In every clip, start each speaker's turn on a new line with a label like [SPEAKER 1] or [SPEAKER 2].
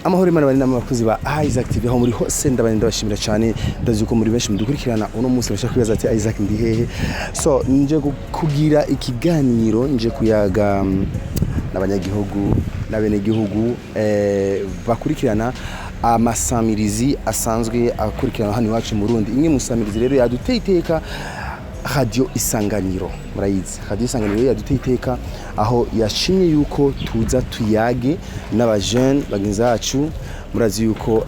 [SPEAKER 1] amahoro Imana bari n'abakozi ba Isaac TV aho muri hose ndabashimira cyane ndazi ko muri benshi mudukurikirana uno munsi bashaka kwibaza ati Isaac ndi hehe so nje kugira ikiganiro nje kuyaga n'abanyagihugu n'abenegihugu bakurikirana amasamirizi asanzwe akurikirana hano iwacu mu Burundi imwe musamirizi rero yaduteye iteka Radio Isanganiro murayizi Radio Isanganiro yaduteye iteka aho yashimye yuko tuza tuyage n'abajeune bagenzi bacu murazi yuko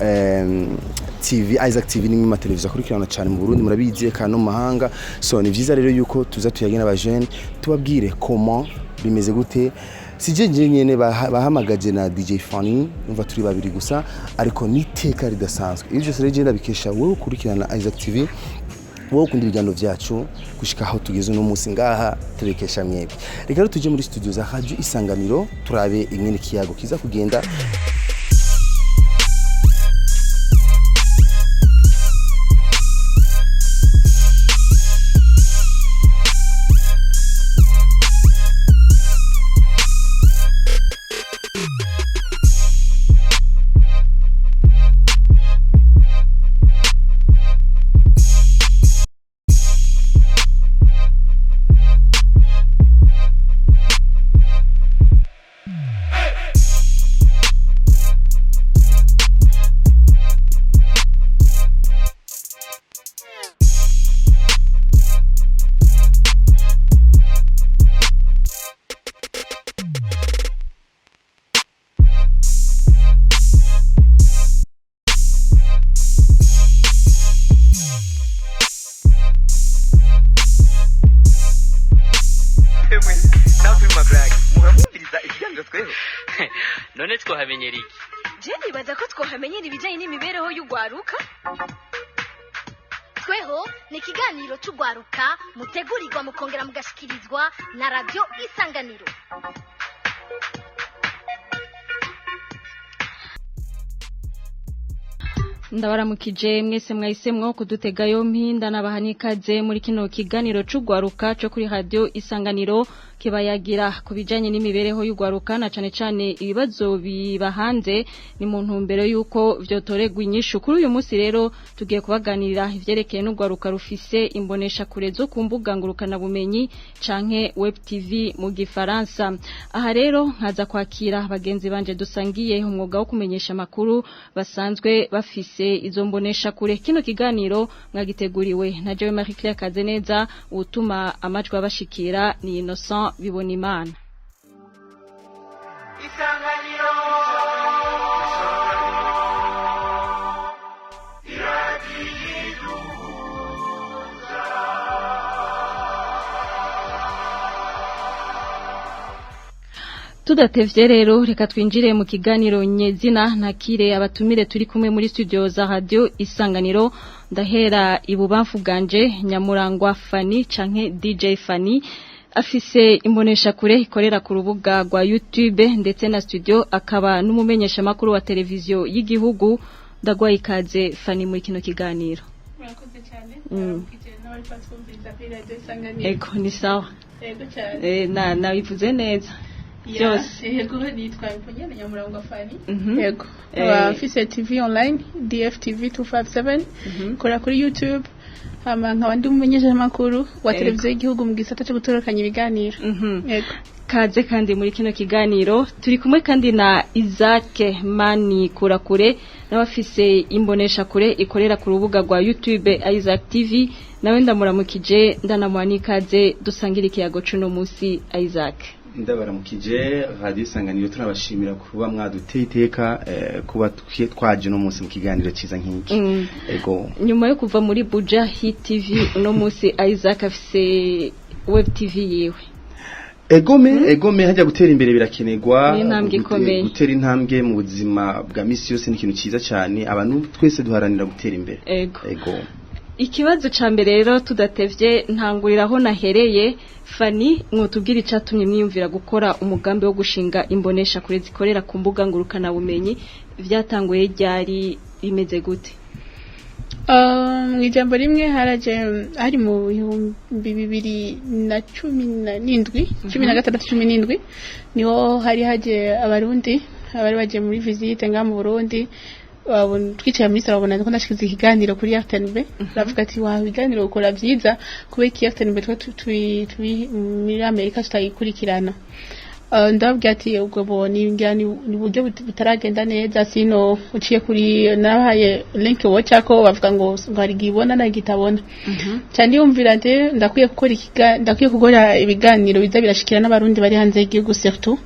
[SPEAKER 1] TV Isaac TV ni mu televiziyo akurikirana cyane mu Burundi murabizi kandi no mu mahanga so ni byiza rero yuko tuza tuyage n'abajeune tubabwire comment bimeze gute sije nyene bahamagaje na DJ Funny umva turi babiri gusa ariko niteka ridasanzwe ivyo se legenda bikesha wowe ukurikirana Isaac TV wowe kundi ibiganiro vyacu gushika aho tugeze no munsi ngaha turekesha mwebwe reka rero tuje muri studio za Radio Isanganiro turabe ingene kiyago kiza kugenda
[SPEAKER 2] none twohamenyera iki
[SPEAKER 3] je nibaza ko twohamenyera ibijanye n'imibereho y'ugwaruka tweho ni ikiganiro c'ugwaruka mutegurirwa mukongera mugashikirizwa na Radio Isanganiro.
[SPEAKER 4] Ndabaramukije mwese mwahisemwo kudutega yompi ndanabahanikaze muri kino kiganiro c'ugwaruka cyo kuri Radio Isanganiro kibayagira kubijanye n'imibereho y'ugwaruka na cane cane ibibazo bibahanze ni mu ntumbero yuko vyotoregwa inyishu kuri uyu munsi rero tugiye kubaganirira ivyerekeye n'ugwaruka rufise imbonesha kure zo kumbuga ngurukana bumenyi canke web TV mu gifaransa aha rero nkaza kwakira bagenzi banje dusangiye umwuga wo kumenyesha makuru basanzwe bafise izo mbonesha kure kino kiganiro mwagiteguriwe na Jewe Marie Claire Kazeneza utuma amajwi abashikira ni Innocent Bibonimana. Isanganiro tudatevye rero reka twinjire mu kiganiro nyezina nakire abatumire turi kumwe muri studio za Radio Isanganiro ndahera ibubamfu bwanje Nyamurangwa Fanny canke DJ Fanny afise imbonesha kure ikorera ku rubuga rwa YouTube ndetse na studio akaba n'umumenyesha makuru wa televiziyo y'igihugu ndagwaye ikaze Fanny muri kino kiganiro.
[SPEAKER 5] Murakoze cyane n'abari patwumviriza kuri Radio Isanganiro.
[SPEAKER 4] Ego ni sawa.
[SPEAKER 5] Ego cyane.
[SPEAKER 4] Na bivuze neza.
[SPEAKER 5] Byose yego nitwa Imponyene Nyamurangwa Fanny. Yego abafise TV online DFTV 257 kora kuri YouTube hama nkabandi mumenyesha makuru wa televiziyo y'igihugu mu gisata cyo gutorokanya ibiganiro. Yego
[SPEAKER 4] kaze kandi muri kino kiganiro turi kumwe kandi na Isaac Mani Kurakure n'abafise imbonesha kure ikorera ku rubuga rwa YouTube Isaac TV nawe ndamuramukije ndanamwanikaze dusangira ikiyago cuno munsi Isaac.
[SPEAKER 1] Ndabaramukije Radio Isanganiro turabashimira kuba mwaduteye iteka kuba twaje no munsi mu kiganiro ciza nk'iki. Ego
[SPEAKER 4] nyuma yo kuva muri Buja Hit TV no munsi Isaac afise web TV yewe.
[SPEAKER 1] Egome hajya gutera imbere birakenegwa
[SPEAKER 4] gutera
[SPEAKER 1] intambwe mu buzima bwa misi yose ni ikintu ciza cyane abantu twese duharanira gutera imbere.
[SPEAKER 4] Ego ikibazo ca mbere rero tudatevye ntanguriraho nahereye Fanny mwotubwira icatumye mwiyumvira gukora umugambi wo gushinga imbonesha kure zikorera ku mbuga ngurukana bumenyi vyatanguye ryari bimeze gute?
[SPEAKER 5] Ijambo rimwe haraje hari mu 2017 niho hari haje abarundi abari bagiye muri visite nga mu Burundi twicaye muri salo babona ko ndashikiza ikiganiro kuri RTNB ravuga ati wa biganiro ukora byiza kubera iki RTNB twi muri Amerika tutayikurikirana ndabwira ati ubwo boni ngani ni buryo butaragenda neza sino uciye kuri nahaye link wacako bavuga ngo ngari gibona na gitabona cyane yumvira nte ndakwiye gukora ibiganiro biza birashikira n'abarundi bari hanze y'igihugu surtout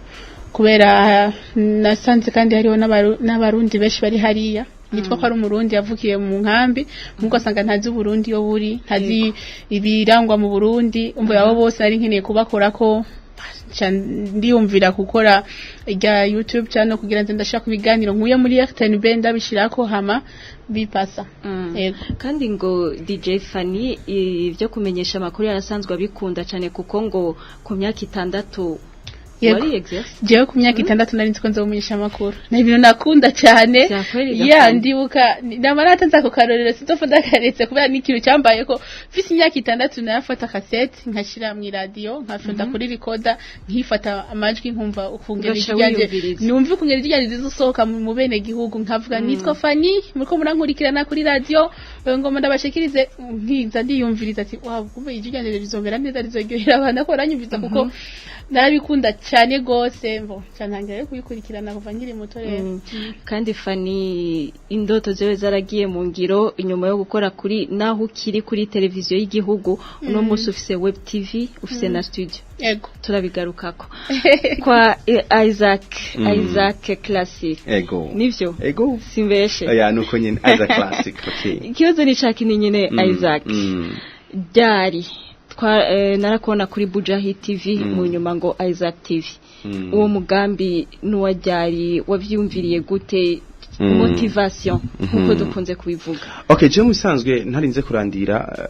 [SPEAKER 5] kubera nasanze kandi hariho n'abarundi benshi bari hariya nitwa ko ari umurundi yavukiye mu nkambi nkuko asanga ntazi Burundi yo buri ntazi ibirangwa mu Burundi umvo yabo bose ari nkeneye kubakora ko ndiyumvira gukora rya YouTube channel kugira ngo ndashaka ibiganiro nkuye muri RTNB ndabishirako hama bipasa yego
[SPEAKER 4] kandi ngo DJ Fanny ibyo kumenyesha amakuru yarasanzwe abikunda cyane kuko ngo ku myaka 6
[SPEAKER 5] jewe ku myaka 6 nari nziko nzomunyesha amakuru na ibintu nakunda cyane ndibuka namarata nzako karorero sizofa ndakaretse kubera n'ikintu cyambaye ko fisi imyaka 6 nayafata cassette nkashira mu radio nkafunda kuri recorder nkifata amajwi nkumva ukungera igijyanje numva ukungera igijyanje zizosohoka mu bene gihugu nkavuga nitwa Fanny muriko murankurikirana kuri radio ngoma ndabashikirize nkiza ndiyumviriza ati wow kumbe igijyanje bizomera neza rizogera abana ko ranyumviza kuko narabikunda cyane gose mbo cyantangira kuyikurikirana kuva nkiri muto rero
[SPEAKER 4] kandi Fanny indoto zewe zaragiye mu ngiro inyuma yo gukora kuri naho ukiri kuri televiziyo y'igihugu uno munsi ufise web TV ufise na studio
[SPEAKER 5] yego
[SPEAKER 4] turabigarukako kwa Isaac Classic
[SPEAKER 1] ego
[SPEAKER 4] nivyo
[SPEAKER 1] ego
[SPEAKER 4] simbeshe
[SPEAKER 1] ya nuko nyine Isaac Classic okay
[SPEAKER 4] ikibazo ni caki ni nyine Isaac dari narakona kuri Bujahid TV mu nyuma ngo Isaac TV uwo mugambi nuwajyari wavyumviriye gute motivation nkuko dukunze kubivuga
[SPEAKER 1] okay je musanzwe ntarinze kurandira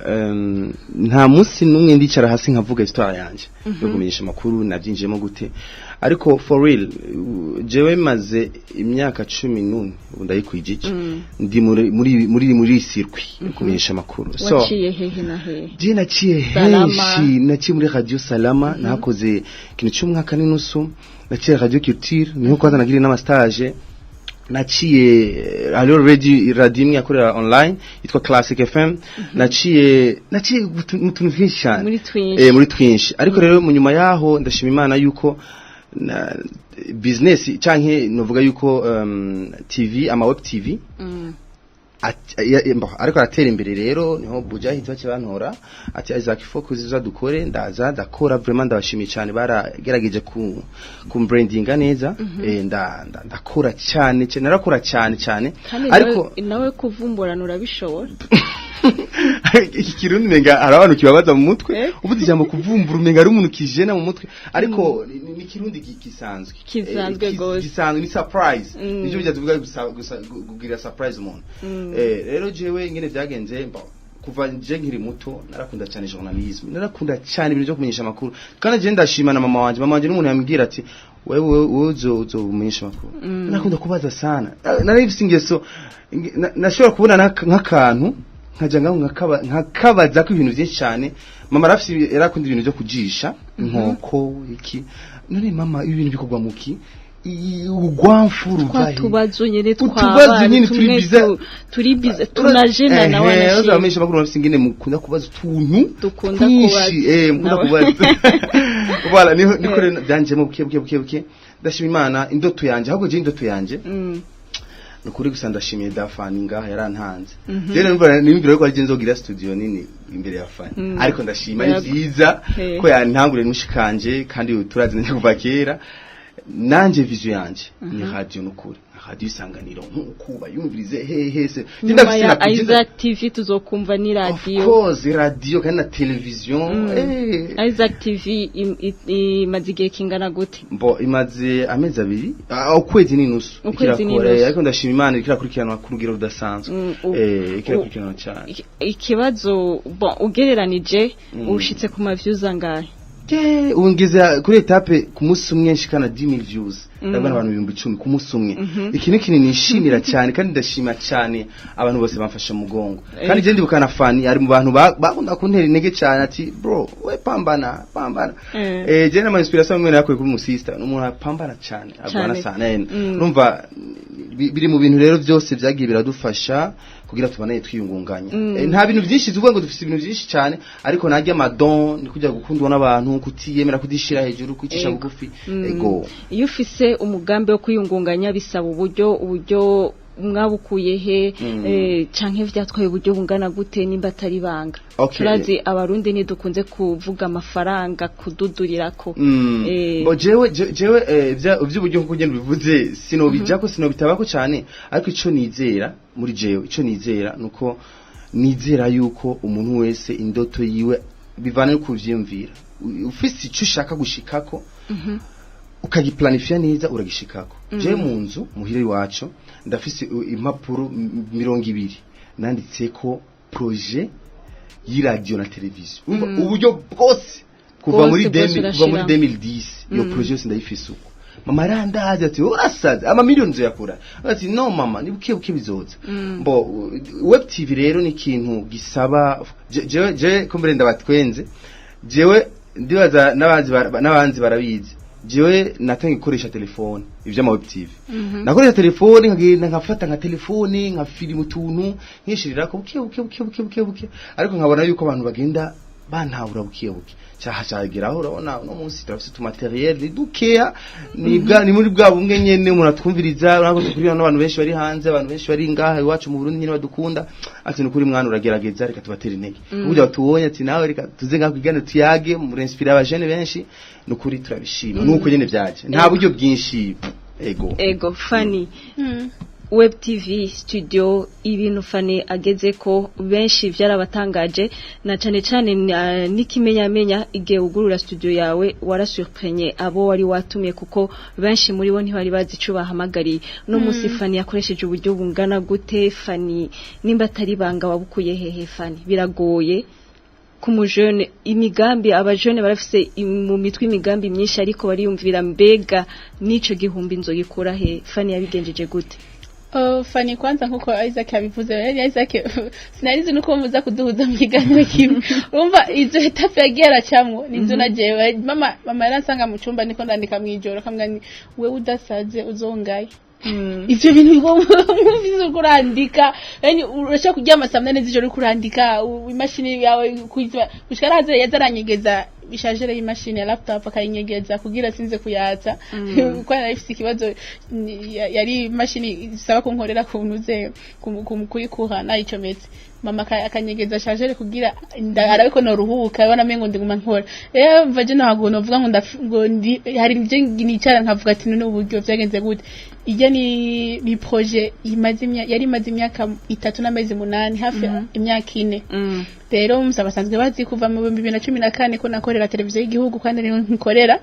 [SPEAKER 1] nta munsi numwe ndicara hasi nkavuga histoire yanje yo kumenyesha makuru nabyinjiyemo gute ariko for real jewe maze imyaka 11 ndayikwijije ndi muri circuit kumenyesha makuru
[SPEAKER 4] so waciye hehe na hehe
[SPEAKER 1] je naciye henshi naciye muri Radio Salama nakoze ikintu cy'umwaka n'inusu naciye Radio Culture niho kwanza nagiriye n'amastage naciye radio imwe yakorera online yitwa Classic FM naciye mutuntu twinshi cyane muri twinshi ariko rero mu nyuma yaho ndashima Imana yuko business canke novuga yuko TV ama web TV ariko aratera imbere rero niho Bujahid bace bantora ati Isaac focus za dukore ndaza ndakora vraiment ndabashimiye cyane baragerageje ku branding neza ndakora cyane narakora cyane
[SPEAKER 4] ariko nawe kuvumburana urabishobora
[SPEAKER 1] ikirundi menga arabantu kibabaza mu mutwe ubuze ijambo kuvumbura umenga ari umuntu kijena mu mutwe ariko ni kirundi gisanzwe
[SPEAKER 4] gose
[SPEAKER 1] gisanzwe ni surprise nivyo byavuga kugira surprise umuntu rero jewe ngene byagenze kuva nje nkiri muto narakunda cyane journalism narakunda cyane ibintu byo kumenyesha makuru kandi je ndashima na mama wanje n'umuntu yambwira ati wewe uzomenyesha makuru narakunda kubaza sana naribisingeso nashobora kubona nk'akantu nkaja nkakabaza ko ibintu byinshi cyane mama rafisi yarakunda ibintu byo kujisha inkoko iki none mama ibintu bikorwa muki ugwamfuru
[SPEAKER 4] tubazo nyene turi tunajena na wana
[SPEAKER 1] shi abamenyesha makuru bafise ingene mukunda kubaza utuntu
[SPEAKER 4] dukunda kubaza
[SPEAKER 1] voilà niko rero byanjemo buke ndashima Imana indoto yanje ahubwo je indoto yanje nukuri gusa ndashimiye Dafani ngaha yarantanze rero nimvira ko ari nzogira studio nini imbere ya Fani ariko ndashima ni byiza ko yantangure n'umushikanje kandi turazi nje kuva kera nanje vision yanje ni radio nukuri radio Isanganiro nkukuba yumvirize hese
[SPEAKER 4] ndafise Isaac TV tuzokumva ni radio
[SPEAKER 1] of course radio kandi na television
[SPEAKER 4] Isaac TV imaze kingana gute
[SPEAKER 1] imaze amezi abiri ukwezi n'inusu ikirakora ariko ndashima Imana ikirakurikirana ku rugero rudasanzwe ikirakurikirana cyane
[SPEAKER 4] ikibazo ugereranije ushitse ku ma views angahe
[SPEAKER 1] ungeze kuri etape ku munsi umwe nshikana 10000 views ndabona abantu 10,000 ku munsi umwe iki ni kinini nishimira cyane kandi ndashima cyane abantu bose bamfasha mu mugongo kandi je ndibukana fani ari mu bantu bakunda kuntera intege cyane ati bro we pambana je na inspiration mwe nakoye kuri musista n'umuntu apambana cyane agwana sana urumva biri mu bintu rero byose byagiye biradufasha kugira tubanaye twiyungunganya nta bintu byinshi tuvuga ngo dufite ibintu byinshi cyane ariko najya madon ni kujya gukundwa n'abantu kutiyemera kudishira hejuru kwicisha bugufi ego
[SPEAKER 4] iyo ufise umugambi wo kwiyungunganya bisaba uburyo mwabukuye he canke vyatwaye uburyo bungana gute nimba atari banga turazi abarundi ntidukunze kuvuga amafaranga kududurirako
[SPEAKER 1] jewe ivy'uburyo nkuko ugenda bivuze sinobijako sinobitabako cyane ariko ico nizera muri jewe ico nizera nuko nizera yuko umuntu wese indoto yiwe bivana no kuvyumvira ufise ico ushaka gushikako ukagiplanifia neza uragishikako je mu nzu muhire wacu ndafise impapuro 200 nanditseko projet y'iradio na television uburyo bwose kuva muri 2010 iyo projet yose ndayifise uko mama randazi ati urasaza ama millions yakura ati no mama ni buke bizoza web tv rero ni ikintu gisaba je komberenda batwenze jewe ndibaza n'abanzi barabizi jewe natangiye gukoresha telefone ivyo ama web tv nakoresha telefone nkagenda nkafata nka telefone nka film utuntu nkishirira ko buke ariko nkabona yuko abantu bagenda bantahura buke cyahageraho urabona no munsi turafite tu materiel dukeya ni muri bwa bumwe nyene umuntu atwumviriza urabona kuri n'abantu benshi bari hanze abantu benshi bari ngaha iwacu mu Burundi nyine badukunda ati no kuri mwana uragerageza reka tubatera intege uburyo tubonye ati nawe reka tuze ngakwigana tuyage mu inspire abajene benshi nukuri turabishima nuko nyene byaje nta buryo bwinshi
[SPEAKER 4] ego Fanny Web TV studio ibintu Fanny ageze ko benshi byarabatangaje na cyane nikimenyamenya igihe ugurura studio yawe warasurprenye abo wari watumye kuko benshi muri bo ntibari bazi ico bahamagariye no musi Fanny yakoresheje uburyo bungana gute Fanny nimba atari banga wabukuye hehe Fanny biragoye kumujene imigambi abajene barafise mu mitwe imigambi myinshi ariko bariyumvira mbega nico gihumbi inzogikura he Fanny yabigenjeje gute
[SPEAKER 5] Fanny kwanza nkuko Isaac yabivuze yari Isaac sinarizi nuko muza kuduhuza mu kiganiro kimwe urumva izo etape yagera cyamwo nizo najewe mama yaransanga mu cyumba niko ndandika mwijoro kamwani we udasaze uzongaye ivyo bintu bigo kurandika yani urashaka kuryama saa 8 z'ijoro kurandika imashini yawe kushikaraze yazaranyegeza bishajere y'imashini ya laptop akayinyegeza kugira sinze kuyatsa kuko narifise ikibazo yari imashini isaba ko nkorera kuntuze kuyikuhana icometse mama akanyegeza shajere kugira arabiko no ruhuka abana mengo ndiguma nkora mvaje nago novuga ngo hari nje nicara nkavuga ati none uburyo byagenze gute ijya ni projet yari imaze imyaka 3 n'amezi 8 hafi imyaka 4 rero musabasanzwe bazi kuva mu 2014 ko nakorera televiziyo y'igihugu kandi rero nkorera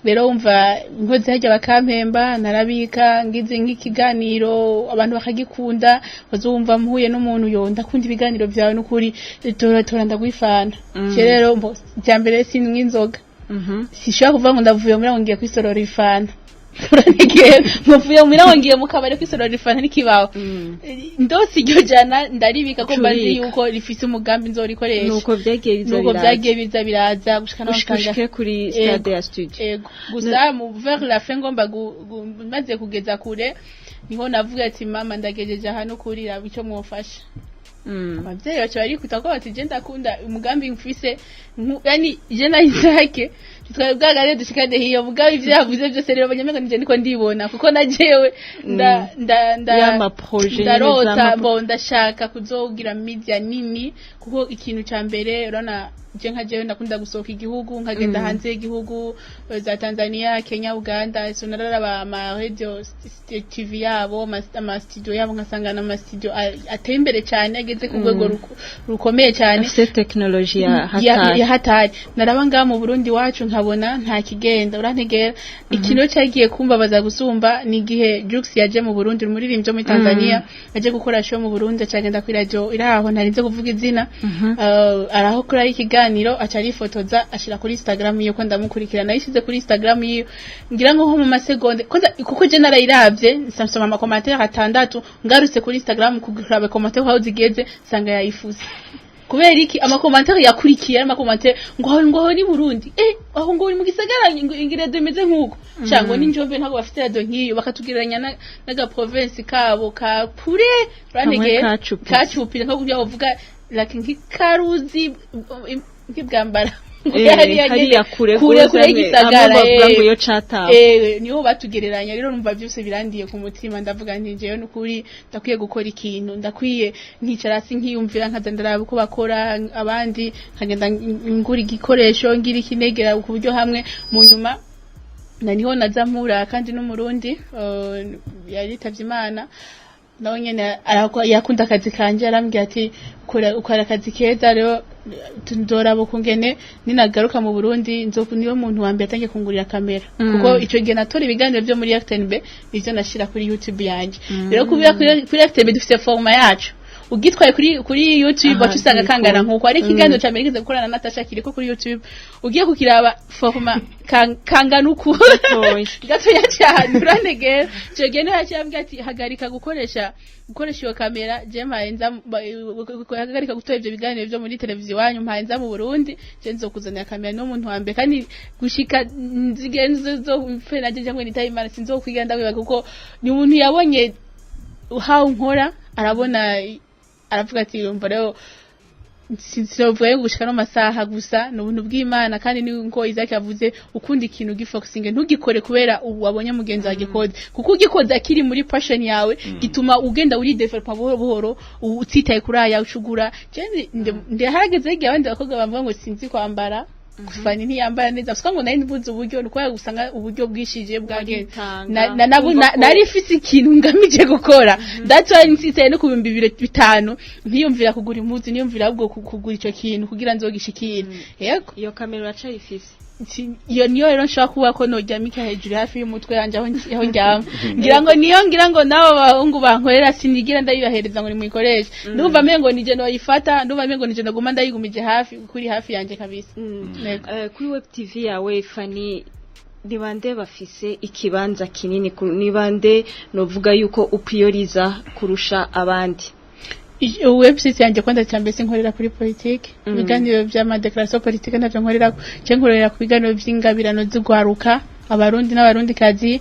[SPEAKER 5] rero umva inkozi hajya bakampemba narabika ngize nk'ikiganiro abantu bakagikunda bazumva mpuye n'umuntu yonda kundi ibiganiro byawe n'ukuri tora ndagwifana rero mbo cyambere sinwe inzoga sishaka kuvuga ngo ndavuye muri ngo ngiye kwisorora ifana mvuye mu ngiye mu kabare kwisorora ifana n'ikibaho ndosi iryo jana ndaribika ko mbazi yuko rifise umugambi nzorikoresha
[SPEAKER 4] nuko
[SPEAKER 5] byagiye biza biraza gushika
[SPEAKER 4] kuri stade ya studio
[SPEAKER 5] gusa mu vers la fin ngomba maze kugeza kure niho navuga ati mama ndagejeje hano kurira bico mwofasha abavyeyi bacu bari kwita ko bati je ndakunda umugambi mfise yani je na Isaac twebwaga rero dushikade hiyo mugabe ivyo yavuze byose rero banyamega nije niko ndibona kuko najewe
[SPEAKER 4] ya projet
[SPEAKER 5] ndarota ndashaka kuzogira media nini kuko ikintu ca mbere urana je nkajewe ndakunda gusohoka igihugu nkagenda hanze y'igihugu za Tanzania Kenya Uganda so nararaba ama radio TV yabo ama studio yabo nkasangana ama studio atembere cyane ageze ku rwego rukomeye cyane
[SPEAKER 4] afite technology ya
[SPEAKER 5] hatari naraba ngaha mu Burundi wacu nkabona nta kigenda urantegera ikintu cyagiye kumbabaza gusumba ni gihe Jux yaje mu Burundi umuririmbyi muri Tanzania aje gukora show mu Burundi cyagenda kuri radio iraho narinze kuvuga izina araho kuri ikiganiro acari fotoza ashira kuri Instagram iyo ko ndamukurikirana yishize kuri Instagram iyo ngira ngo mu masegonde kuko je narayiravye nsoma ama commentaire 6 ngarutse kuri Instagram kugirabe commentaire aho zigeze sanga yayifuza kubera iki amakomantere yakurikiye amakomantere ngo ni Burundi aho ngo mu gisagara ingire demeze nkuko cyangwa n'injombe ntago bafite radio nkiyo bakatugereranya naga province kabo ka kure ranege kacupira nko kubya bavuga like nkikaruzi nkibwambara hariya kure gisagara
[SPEAKER 4] ngo yo chataho
[SPEAKER 5] niho batugereranya rero numva byose birandiye ku mutima ndavuga nti jeyo nukuri ndakwiye gukora ikintu ndakwiye nkicara si nkiyumvira nkaza ndaraba uko bakora abandi nkagenda ngura igikoresho ngira ikinegera ku buryo hamwe mu nyuma niho nazamura kandi n'umurundi yaritavye Imana nawe nyene yakunda akazi kanje arambwira ati ukora akazi keza rero ndorabo kungene ninagaruka mu Burundi niwe muntu wa mbere atangiye kungurira kamera kuko ico gihe natora ibiganiro byo muri FTNB nivyo nashira kuri YouTube yanje rero kubira kuri FTNB dufite forma yacu ugitwaye kuri YouTube batusanga kangana nkuko ari ikiganiro cya mbere kize gukorana na Natasha kiriko kuri YouTube ugiye kukiraba forma kangana uko gatoya cyane uranegera cyo gene yacyambye ati hagarika gukoresha iyo kamera je mayenza hagarika gutoya ibyo biganiro byo muri televiziyo wanyu mayenza mu Burundi je nzokuzanira kamera no muntu wambe kandi gushika nzigenzo zo fena je cyangwa nitayimana sinzokwiga ndabiba kuko ni umuntu yabonye how nkora arabona aravuga ati umva rero sinzovuye gushika no masaha gusa no buntu bw'Imana kandi ni ngo Isaac yavuze ukunda ikintu gifocusinge ntugikore kubera wabonye mugenzi wa gikode kuko ugikoza akiri muri passion yawe gituma ugenda uri develop buhoro buhoro utitaye kuri aya ucugura ndahageze igihe abandi bakobwa bamvuga ngo sinzi kwambara kufani ntiyambara neza gusa ngo nari nbuze uburyo nuko yagusanga uburyo bwishije bwage nari fisi ikintu ngamije gukora that's why nsitse no ku 2005 ntiyumvira kugura impuzu niyumvira ahubwo kugura ico kintu kugira nzogishikira yego
[SPEAKER 4] iyo kamera uraca ifisi
[SPEAKER 5] iyo niyo rero nshaka kuba ko nojyamika hejuru hafi y'umutwe yanje aho njyama ngira ngo nabo bahungu bankorera sinigira ndayibahereza ngo nimuyikoreshe ndumva mengo nije no yifata ndumva mengo nije ndaguma ndayigumije hafi kuri hafi yanje kabisa
[SPEAKER 4] kuri web TV yawe Fani nibande bafise ikibanza kinini nibande novuga yuko uprioriza kurusha abandi
[SPEAKER 5] website yanjye kwanda cyambere sinkorera kuri politique biganiro by'ama declaration politique navyo nkorera cyenkorera ku biganiro by'ingabirano z'ugwaruka abarundi n'abarundi kazi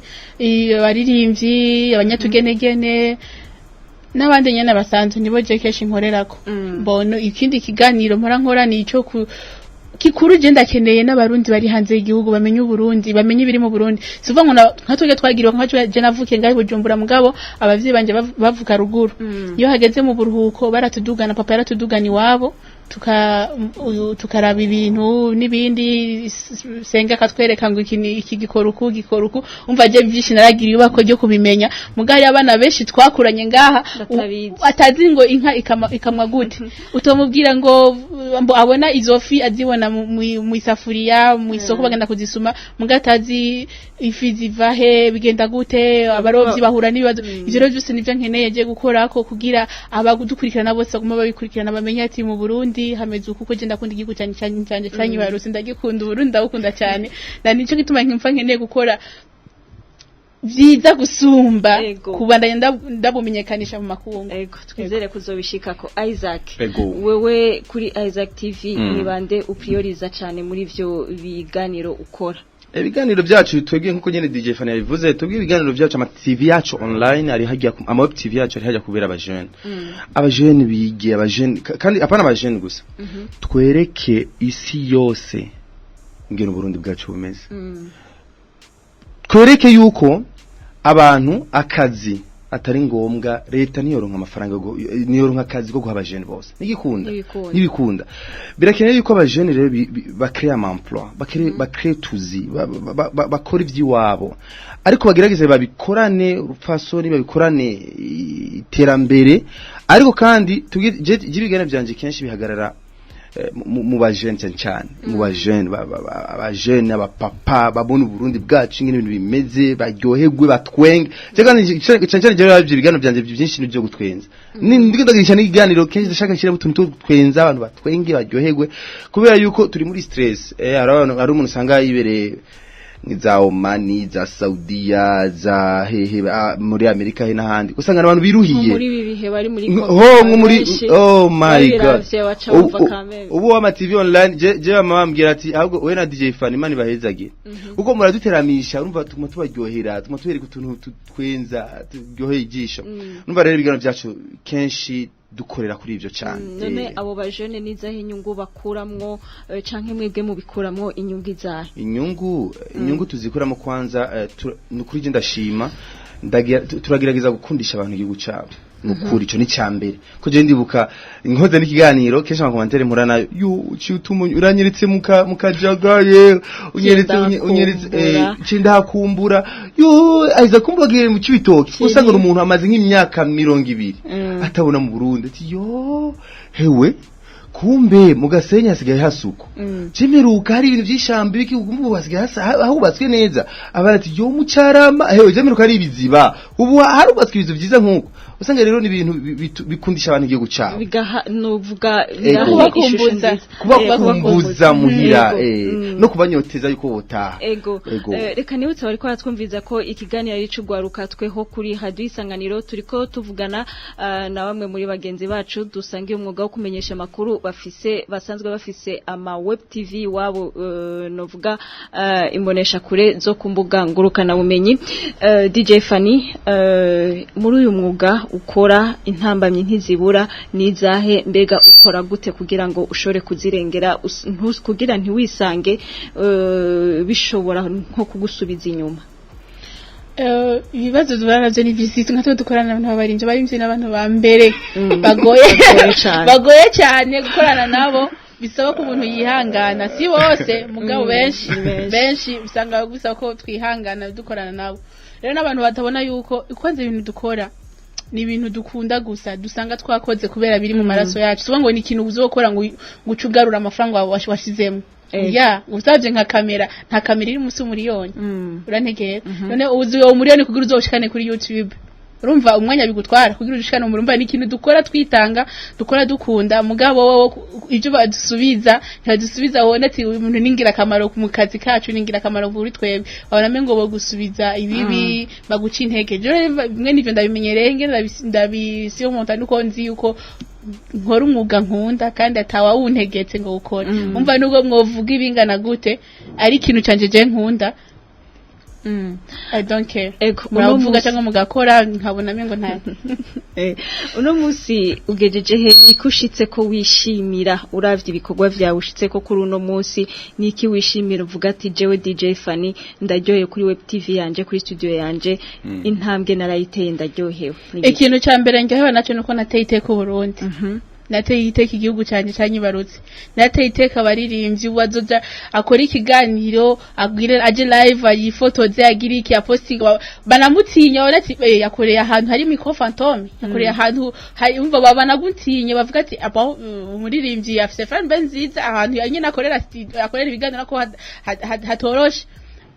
[SPEAKER 5] baririmbyi abanyatugenegene n'abandi nyene basanzwe nibo je keshi nkorerako bono ikindi kiganiro mpora nkora ni ico kikuru je ndakeneye n'abarundi bari hanze y'igihugu bamenye uburundi bamenye ibiri mu Burundi sivuga ngo nkatwe twagiriwe nkaje je navukiye ngaho Bujumbura mugabo abavyi banje bavuka ruguru iyo hageze mu buruhuko baratudugana papa yaratudugana iwabo tukaraba ibintu n'ibindi senga katwereka ngo iki gikoruku umva je byinshi naragira yubako ryo kubimenya mugari abana benshi twakuranye ngaha atazi ngo inka ikamwa gute utomubwira ngo abona izofi azibona mu isafuriya mu isoko bagenda kuzisuma mugatazi ifi zivahe bigenda gute abarovyi bahura n'ibibazo ivyo rero byose nivyo nkeneye je gukora ko kugira abagudukurikirana bose aguma babikurikirana bamenye ati mu Burundi hameze uko je ndakunda igihugu cyane barose ndagikunda Burundi ndabukunda cyane na nico gituma nkimfa nkeneye gukora vyiza gusumba kubandanya ndabumenyekanisha mu makungu
[SPEAKER 4] twizere kuzobishika ko Isaac wewe kuri Isaac TV nibande uprioriza cyane muri vyo biganiro ukora
[SPEAKER 1] ibiganiro byacu twebwe nkuko nyene DJ Fani yabivuze twebwe ibiganiro byacu ama TV yacu online ari hajya ama web TV yacu ari hajya kubera abajene bige abajene kandi apana abajene gusa twereke isi yose ngene Burundi bwacu bumeze twereke yuko abantu akazi atari ngombwa leta niyoronka amafaranga niyoronka akazi ko guha abajene bose nibikunda birakeneye yuko abajene rero bakrea emploi bakrea tuzi bakora ivy'iwabo ariko bagerageze babikorane urupfasoni babikorane iterambere ariko kandi tugire byanje kenshi bihagarara mu bajene cyane mu bajene abajene abapapa babona Burundi bwacu ingene ibintu bimeze baryoherwe batwenge cyane je ibiganiro byanje byinshi byo gutwenza ndigendagisha n'iganiro kenshi ndashaka kira butuntu twenza abantu batwenge baryoherwe kubera yuko turi muri stress hari umuntu usanga yibereye za Omani za Saudiya za hehe muri Amerika he n'ahandi usanga abantu biruhiye
[SPEAKER 4] muri bibihe bari muri
[SPEAKER 1] oh my god ubu ama TV online je bamambwira ati ahubwo we na DJ Fan imani bahezage kuko muraduteramisha urumva tuma tubaryohera tuma tubereka utuntu twenza turyoheye ijisho urumva rero ibigano byacu kenshi dukorera kuri ivyo cyane
[SPEAKER 4] none abo bajene nizahe inyungu bakuramwo canke mwebwe mu bikuramwo inyungu izahe
[SPEAKER 1] inyungu tuzikuramo kwanza nukuri je ndashima turagerageza gukundisha abantu igihugu cyabo nukuri ico ni cyambere ko je ndibuka inkoze n'ikiganiro kesha mu commentaire murana cyutuma uranyiritse mukajagaye unyeretse cindakumbura aiza kumbagire mu cibitoki usanga umuntu amaze nk'imyaka 200 atabona mu Burundi ati hewe kumbe mugasenya asigaye hasuko jemeruka hari ibintu by'ishambi bikigumbu basigaye ahubatswe neza abarati mucarama hewe jemeruka ari ibiziba ubu harubatswe ibizo byiza nkuko usanga rero ni ibintu bikundisha abantu igihugu cyabo
[SPEAKER 4] novuga
[SPEAKER 1] kubakumbuza muhira no kubanyoteza yuko botaha
[SPEAKER 4] ego reka nibutse bari ko aratwumviza ko ikiganiro ari cugwaruka tweho kuri Radio Isanganiro turiko tuvugana na bamwe muri bagenzi bacu dusangiye umwuga wo kumenyesha makuru basanzwe bafise ama web TV wabo novuga imbonesha kure zo kumbuga ngurukana bumenyi DJ Fanny muri uyu mwuga ukora intambamye ntizibura nizahe mbega ukora gute kugira ngo ushore kuzirengera kugira ntiwisange bishobora nko kugusubiza inyuma
[SPEAKER 5] ibibazo dubaravye ni visite nka dukorana n'abantu babarinje barimvye n'abantu ba mbere bagoye cyane gukorana nabo bisaba ko umuntu yihangana si bose mugabo benshi bisanga gusaba ko twihangana dukorana nabo rero n'abantu batabona yuko ikonze ibintu dukora ni ibintu dukunda gusa dusanga twakoze kubera biri mu maraso yacu so ngo ni ikintu uzokora ngo ucugarura amafaranga washizemo usabye nka kamera nta kamera iri musi umuriyoni urantegeye none uzi uwo muriyoni kugira uzoshikane kuri YouTube urumva umwanya bigutwara kugira ushikane umurumva ni ikintu dukora twitanga dukora dukunda mugabo wowe ibyo badusubiza ntibadusubiza wowe ati umuntu ningira kamaro mu kazi kacu ningira kamaro kuri twebwe abana ngo bagusubiza ibibi baguca intege bimwe nivyo ndabimenyereye ngene ndabisiyo umuntu nuko nzi yuko nkora umwuga nkunda kandi atawa wuntegetse ngo ukore umva nubwo mwovuga ibingana gute ari ikintu canje je nkunda I don't care. Muravuga cyangwa mugakora nkabona mengo nta.
[SPEAKER 4] Uno musi ugejeje he nikushitse ko wishimira uravye ibikorwa vyawe ushitse ko kuri uno musi niki wishimira uvuga ati jewe DJ Fanny ndaryoye kuri web TV yanje kuri studio yanje intambwe narayiteye ndaryohewe.
[SPEAKER 5] Ikintu ca mbere njyewe naco nuko nateye iteka Burundi. Nateye iteka igihugu cyane canyibarutse nateye iteka abaririmbyi wazoja akora ikiganiro agire aje live ayifotoze agira iki aposting banamutinya urati yakoreye ahantu hari micro fantome yakoreye ahantu hari umva babanagutinye bavuga ati aba umuririmbyi afise fan benziza ahantu yanyine akorera ibiganiro ko hatoroshe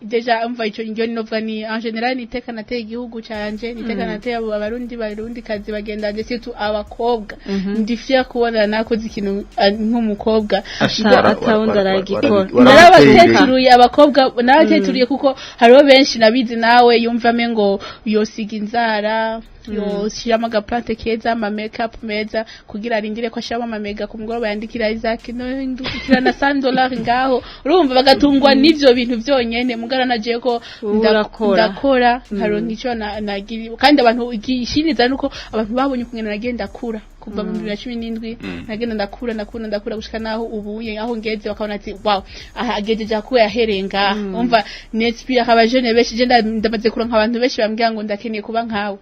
[SPEAKER 5] deja umva ico ingyo novuga ni en general niteka nateye igihugu canje niteka nateye abarundi kazi bagenda ndetse tu abakobwa ndifya kubona nakoze ikintu nk'umukobwa
[SPEAKER 4] atawundi aragikora
[SPEAKER 5] narabateturuye abakobwa narateturuye kuko hariho benshi nabizi nawe yumvame ngo yosiga inzara shiramo agaplante keza ama makeup meza kugira arindire ko ashiramo ama mega ku mugoroba yandikira Isaac no ndukira na $100 ngaho urumva bagatungwa n'ivyo bintu byonyene mugara naje ko ndakora haronka ico nagiri kandi abantu igishiniza nuko abantu babonye kungena nagenda kura kuva mu 2017 nagenda ndakura gushika naho ubuye aho ngeze bakabona ati wow agejeje ko yaherenga umva n'espire abajene beshi je ndamaze kuronka abantu beshi bambwira ngo ndakeneye kuba nkawe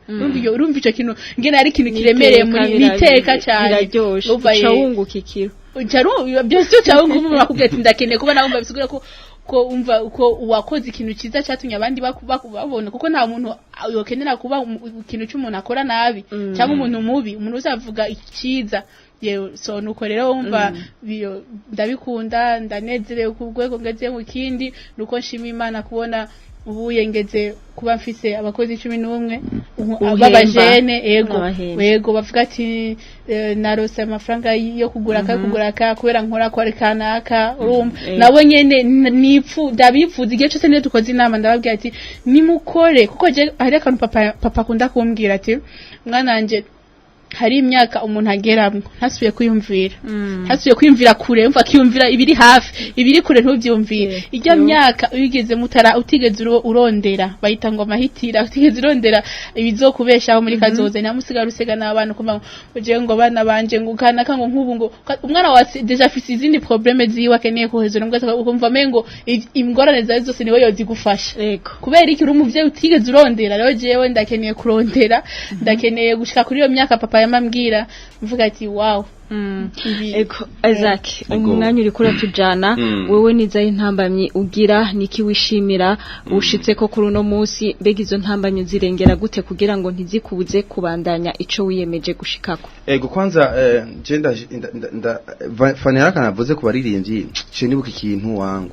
[SPEAKER 5] urumva ico kintu ngene ari kintu kiremereye muri biteka cyane
[SPEAKER 4] uva yunguka ikiro
[SPEAKER 5] byose cyawungu mu bakubwira ati ndakeneye kuba nawe bisigura ko ko umva uko uwakoze ikintu cyiza cyatumye abandi babona kuko nta muntu yokenera kuba ikintu cy'umuntu akora nabi cyangwa umuntu mubi umuntu uzavuga icyiza yewe so nuko rero wumva ndabikunda ndanezerewe ku rwego ngeze mu kindi nuko nshima Imana kubona ubu yengeze kuba mfise abakozi 11 ababajene yego bavuga ati narose amafaranga yo kugura kubera nkora kwa kanaka nabo nyene ndabipfuza igihe cyose ne dukoze inama ndababwira ati nimukore kuko je hari akantu papa kunda kumbwira ati mwana wanje hari imyaka umuntu ageramwe ntasubiye kwiyumvira kure umva kiyumvira ibiri hafi ibiri kure ntubyumvire ijya myaka uyigeze mutara utigeze urondera bayita ngo amahitira utigeze urondera ibizokubeshaho muri kazoza namusigara usega n'abantu kuma uje ngo bana banje ngo kanaka ngo nkubu ngo umwana wa deja afise izindi probleme ziwe akeneye kohezera ngo ukumva mengo ingorane zawe zose niwe yozigufasha kubera iki uri umuvyeyi utigeze urondera rero jewe ndakeneye kurondera ndakeneye gushika kuri iyo myaka papa yamambwira mvuga ati wow
[SPEAKER 4] eko Isaac umwanya uri kuri tujana wewe niza intambamye ugira niki wishimira ushitse ko kuri no munsi mbega izo ntambamye zirengera gute kugira ngo ntizikubuze kubandanya ico wiyemeje gushikako
[SPEAKER 1] ego kwanza genda fanera kanavuze ku baririmbyi cyo nibuka ikintu wangu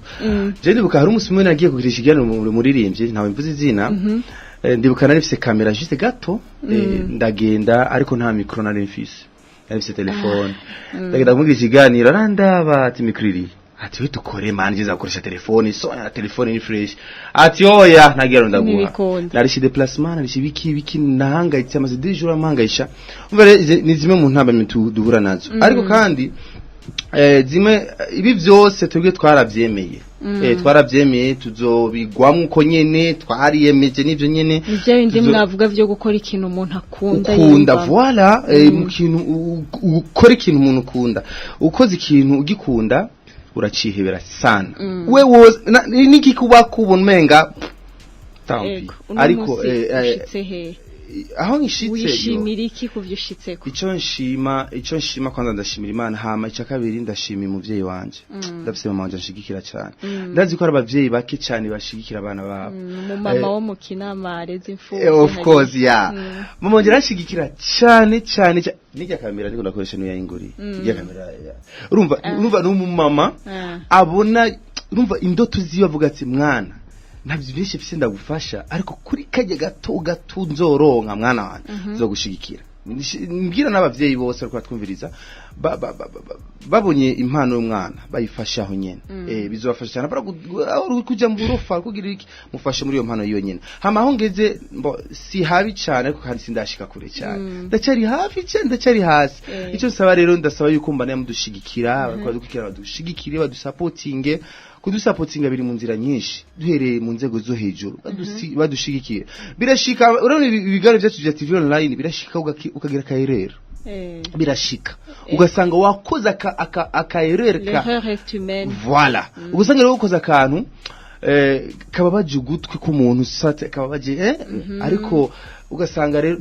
[SPEAKER 1] je nibuka hari umunsi umwe nagiye kugirisha igano muririmbyi ntawe mvuze izina ndibuka nari mfise kamera juste gato ndagenda ariko nta micro nari mfise nari mfise telefone ndagenda kumwigisha iganiro arandaba ati micro iri ati we tukore man ngiza gukoresha telefone so ya telefone ni fresh ati oya nagero ndaguha nari shi déplacement nari shi biki nahangayitse amaze 2 jours amangayisha umva ni zimwe mu ntambamye duhura nazo ariko kandi zimwe ibi byose twebwe twarabyemeye twarabyemeye tuzobigwamwe uko nyene twariyemeje nivyo nyene
[SPEAKER 4] ivyo bindi mwavuga byo gukora ikintu umuntu akunda
[SPEAKER 1] voilà mu kintu ukora ikintu umuntu ukunda ukoze ikintu ugikunda uracihebera sana wewe niki kuba kubona menga tambi ariko aho ngishitse
[SPEAKER 4] wishimira iki kuvyushitseko
[SPEAKER 1] ico nshima kwanza ndashimira Imana hama ica kabiri ndashima umuvyeyi wanje ndafise mama wanje nshigikira cyane ndazi ko ari abavyeyi bake cyane bashigikira abana babo
[SPEAKER 4] mama wo mukina areze imfuzi
[SPEAKER 1] of course mama wanje arashigikira cyane nijya kamera ndiko ndakoresha niyo yinguri nijya kamera urumva n'umumama abona urumva indoto ziyo avuga ati mwana ntabyo byinshi bise ndagufasha ariko kuri kajye gato nzoronka mwana wanje zo gushigikira mbwira n'abavyeyi bose ariko twumviriza babonye impano y'umwana bayifasha aho nyene bizobafasha cyane para kujya mu burofa kugira iki mufashe muri iyo mpano yiyo nyene hama aho ngeze si habi cyane ariko kandi sindashika kure cyane ndacyari hafi cyane ndacyari hasi icyo nsaba rero ndasaba yuko mbana yamudushigikira badushigikire badusupportinge kudusapotinga biri mu nzira nyinshi duhereye mu nzego zo hejuru badushigikiye birashika urabona ibigaro byacu bya TV online birashika ukagira kaerere birashika ugasanga wakoza akaerere ka voilà ugasanga rero ukoza akantu kaba bajugutwe ku muntu sate kaba baje ariko ugasanga rero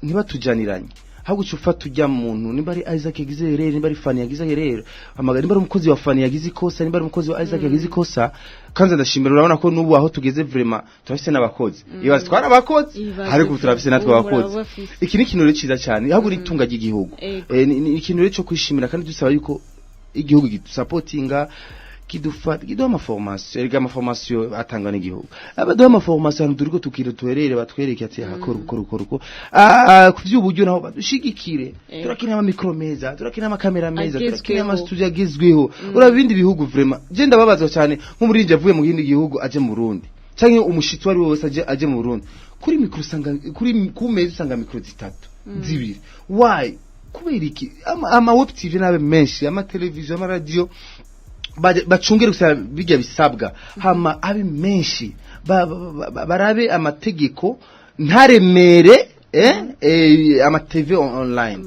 [SPEAKER 1] ntibatujaniranye ahubwo cyufata ujya mu muntu nimba ari Isaac yagize rero nimba ari Fanny yagize rero amagara nimba ari umukozi wa Fanny yagize ikosa nimba ari umukozi wa Isaac yagize ikosa kanza ndashimira urabona ko nubu aho tugeze vraiment turafise n'abakozi ibaze twara abakozi ariko turafise natwe abakozi iki ni ikintu rero ciza cyane ahubwo ritunga ry'igihugu ni ikintu rero cyo kwishimira kandi dusaba yuko igihugu gidusupportinga kiduha amaformation erega amaformation atangwa n'igihugu abaduha amaformation turiko tukira tuherere batwereke ati hakora uko kuvy'uburyo naho badushigikire turakina ama micro meza turakina ama kamera meza turakina ama studio agezweho ura bindi bihugu vraiment je ndababazwa cyane nk'umurinje avuye mu gindi gihugu aje mu Burundi canke umushitsi wari wose aje mu Burundi kuri micro sanga kuri kumeza sanga micro zitatu zibiri why kubera iki ama web tv nabe menshi ama television ama radio bacungere gusa bijya bisabwa hama abe menshi barabe amategeko ntaremere ama TV online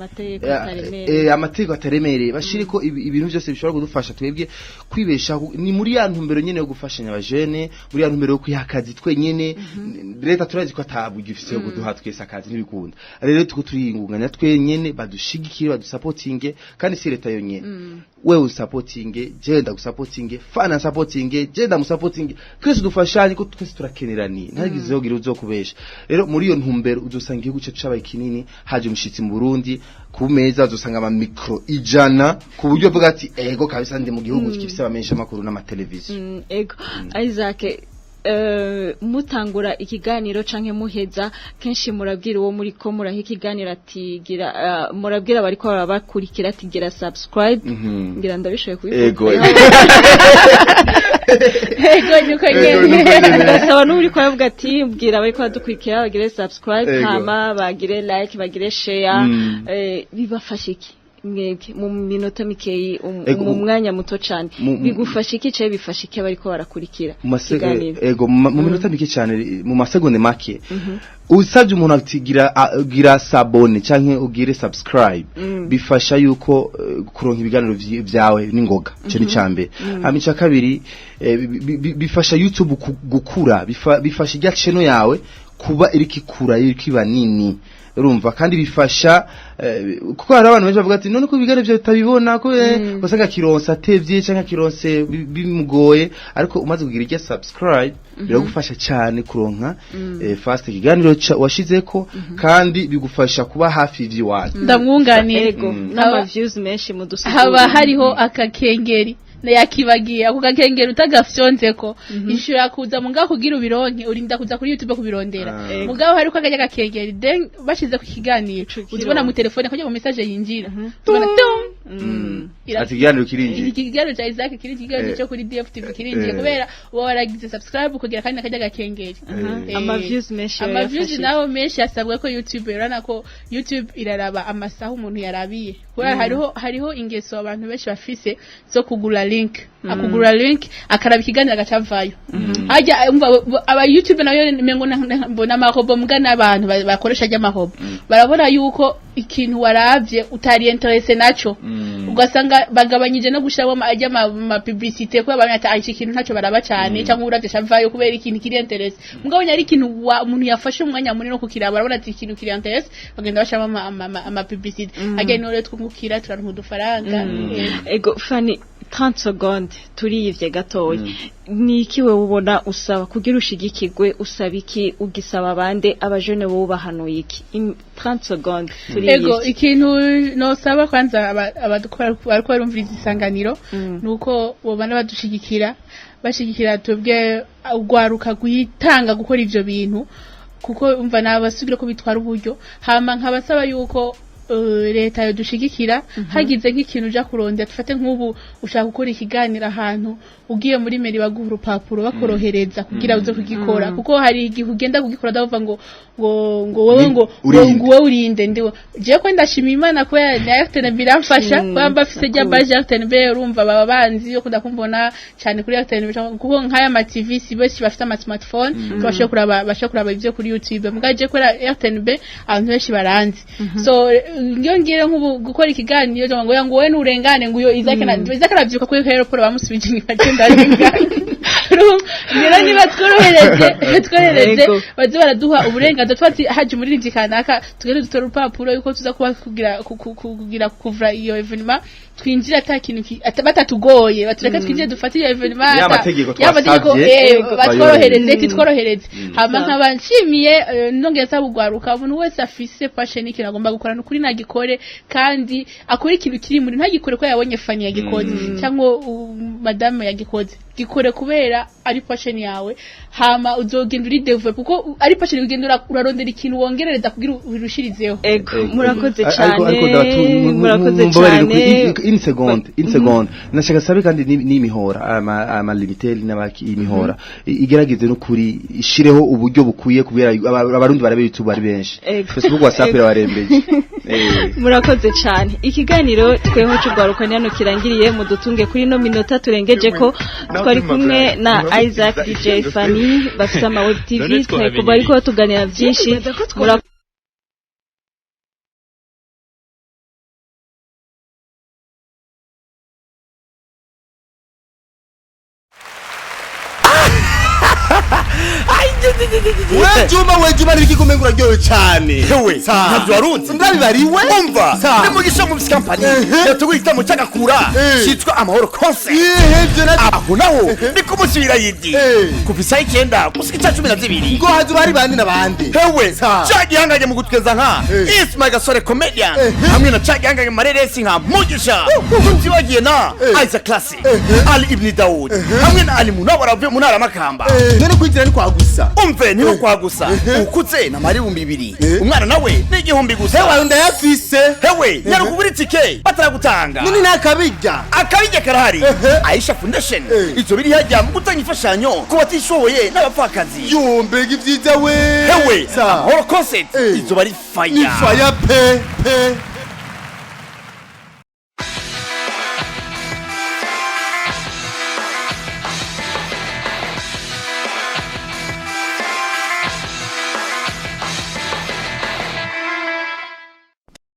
[SPEAKER 1] amategeko ataremereye bashiriko ibintu byose bishobora kudufasha twebwe kwibesha ni muri ya ntumbero nyene yo gufashanya abajene muri ya ntumbero yo kwihakazi twenyene leta turazi ko atabugifise yo kuduha twese akazi ntibikunda rero tuko turiyingunganya twenyene badushigikire badusupportinge kandi si leta yonyene wewe usupportinge jenda gusupportinge fana supportinge jenda musupportinge twese dufashanye ko twese turakenerani ntagize yo gira uzokubesha rero muri iyo ntumbero uzosanga igihugu cyacu cabaye kinini haje umushitsi mu Burundi ku meza uzosanga ama micro ijana ku buryo avuga ati ego kabisa ndi mu gihugu gifise abamenyesha makuru n'amateleviziyo
[SPEAKER 4] ego Isaac mutangura ikiganiro canke muheza kenshi murabwira uwo muri ko muraha ikiganiro ati gira murabwira bariko bakurikira ati gira subscribe ngira ndabishoye kubivuga
[SPEAKER 5] ego nyuko nyene
[SPEAKER 4] ndasaba n'uri ko yavuga ati bwira bariko badukurikira bagire subscribe hama bagire like bagire share bibafasha iki mwebwe mu minota mikeyi mu mwanya muto cyane bigufasha iki cyo bifasha iki bariko barakurikira
[SPEAKER 1] ego mu minota mike cyane mu masegonde make usabye umuntu gira sabone canke ugire subscribe bifasha yuko kuronka ibiganiro byawe n'ingoga cyo ni cyambe amica kabiri bifasha YouTube gukura bifasha irya channel yawe kuba irikikura irikiba nini urumva kandi bifasha kuko hari abantu benshi bavuga ati none ko bigare byo tabibona ko basanga kironsa tevye cyangwa kironse bimugoye ariko umaze kugira irya subscribe biragufasha cyane kuronka fast kiganiro washizeko kandi bigufasha kuba hafi y'ivyiwacu
[SPEAKER 5] ndamwunganiye
[SPEAKER 4] n'ama views menshi mu dusuku
[SPEAKER 5] haba hariho akakengeri na yakibagiye ako gakengera utagafyonzeko ishura kuza munga kugira ubironke urinda kuza kuri YouTube kubirondera mugabo hari ko akajya gakengera then bashize ku kiganiro uzibona mu telefone kujya mu message yinjira tubona
[SPEAKER 1] ati kiganiro kirinji
[SPEAKER 5] ikiganiro cha Isaac kirinji kiganiro cyo kuri DFTV kirinji kubera uwo waragize subscribe kugira kandi akajya gakengera
[SPEAKER 4] ama views menshi
[SPEAKER 5] ama views naho menshi asabwe ko YouTube urana ko YouTube iraraba amasaha umuntu yarabiye kubera hariho ingeso abantu benshi bafise zo kugura link akugura link akaraba ikiganiro agacavayo ajya aba YouTube nayo mengo mbona amahobo mugana abantu bakoresha ajya amahobo barabona yuko ikintu waravye utari interesse naco ugasanga bagabanyije no gushiraho ajya ama publicité ko abantu ati ikintu ntaco baraba cyane cyangwa uravye cavayo kubera ikintu kiri interesse mugabo nyari ikintu umuntu yafashe umwanya munini no kukiraba barabona ati ikintu kiri interesse bagenda bashama ama publicité ajya nore twungukira turantu udufaranga
[SPEAKER 4] ego fani 30 secondes turiyivye gatoya niki we ubona usaba kugira ushigikirwe usaba iki ugisaba bande abajene bo bahanuye iki 30 secondes turiyivye
[SPEAKER 5] ego ikintu no saba kwanza abadukora bariko barumviriza isanganiro nuko bobana badushigikira bashigikira tubwe ugwaruka guitanga gukora ivyo bintu kuko umva nabasubire ko bitwara uburyo hama nkabasaba yuko leta yodushigikira hagize nk'ikintu uja kurondera tufate nk'ubu ushaka gukora ikiganiro ahantu ugiye muri meri baguha urupapuro bakorohereza kugira uze kugikora kuko hari igihe ugenda kugikora ndavuga ngo wowe urinde ndiwe je ko ndashima Imana ko ya RTNB biramfasha bamba fise rya baje RTNB urumva baba banzi yo kudakumbona cyane kuri RTNB kuko nk'aya ma TV bose bafite ama smartphone bashaka kuraba ivyo kuri YouTube mugaje ko RTNB abantu benshi baranzi so ngiyo ngire nk'ubu gukora ikiganiro ngo wowe n'urengane nguyo Isaac aravyuka ko aeroport bamusubije ngikagenda ngira niba tworohereze baze baraduha uburenganzira twati haje muri rinzi kanaka tugende dutora urupapuro yuko tuza kuba kugira kuvura iyo evenement twinjira atakintu batatugoye batureka twinjire dufate iyo evenement
[SPEAKER 1] y'amategeko
[SPEAKER 5] tworohereze hama nkabanshimiye nongeza bugwaruka umuntu wese afise passion ikintu agomba gukora n'ukuri nagikore kandi akora ikintu kiri muri ntagikore ko yabonye fani yagikoze cyangwa madame yagikoze gikore kubera ari passion yawe hama uzogenda uri develop kuko ari passion ugenda urarondera ikintu wongerereza kugira urushirizeho
[SPEAKER 4] murakoze cyane
[SPEAKER 1] in second nashaka sabe kandi n'imihora ama limiter n'abaki imihora igerageze no kuri ishireho uburyo bukuye kubera abarundi barabe YouTube ari benshi Facebook WhatsApp barembeje
[SPEAKER 4] murakoze cyane ikiganiro tweho cy'ugwaruka nyano kirangiriye mu dutunge kuri no minota turengeje ko twari kumwe na Isaac DJ Fanny bafite ama web TV twari kuba ariko tuganira byinshi
[SPEAKER 1] we Juma nibiki kumenga uraryoye cyane
[SPEAKER 6] hewe ntabyo warunze
[SPEAKER 1] ndabibariwe
[SPEAKER 6] umva ni mu gisho mu company yatugwita mu cyagakura cyitwa amahoro concert aho naho ni kumusubira yidi kuvisa icyenda gusika 12
[SPEAKER 1] ngo hazu bari bandi nabandi
[SPEAKER 6] hewe cyagihanganye mu gutweza nka Ismail Gasore comedian hamwe na cyagihanganye mareresi nka Mugisha ntiwagiye na Isaac Classic Ali Ibn Daud hamwe na Ali Munawara avuye mu ntara Makamba
[SPEAKER 1] none kwigira ni kwagusa
[SPEAKER 6] umve ni kwagusa ukutse na mari 200 umwana nawe ni 1000 gusa
[SPEAKER 1] hewe ndayafise
[SPEAKER 6] hewe nyarukubira tike bataragutanga
[SPEAKER 1] nini nakabijya
[SPEAKER 6] akabijya karahari Aisha Foundation icyo biri hajya mu gutanga ifashanyo ku batishoboye n'abapfakazi
[SPEAKER 1] yombega ivyiza we
[SPEAKER 6] hewe amahoro concert izo bari fire
[SPEAKER 1] ni fire pe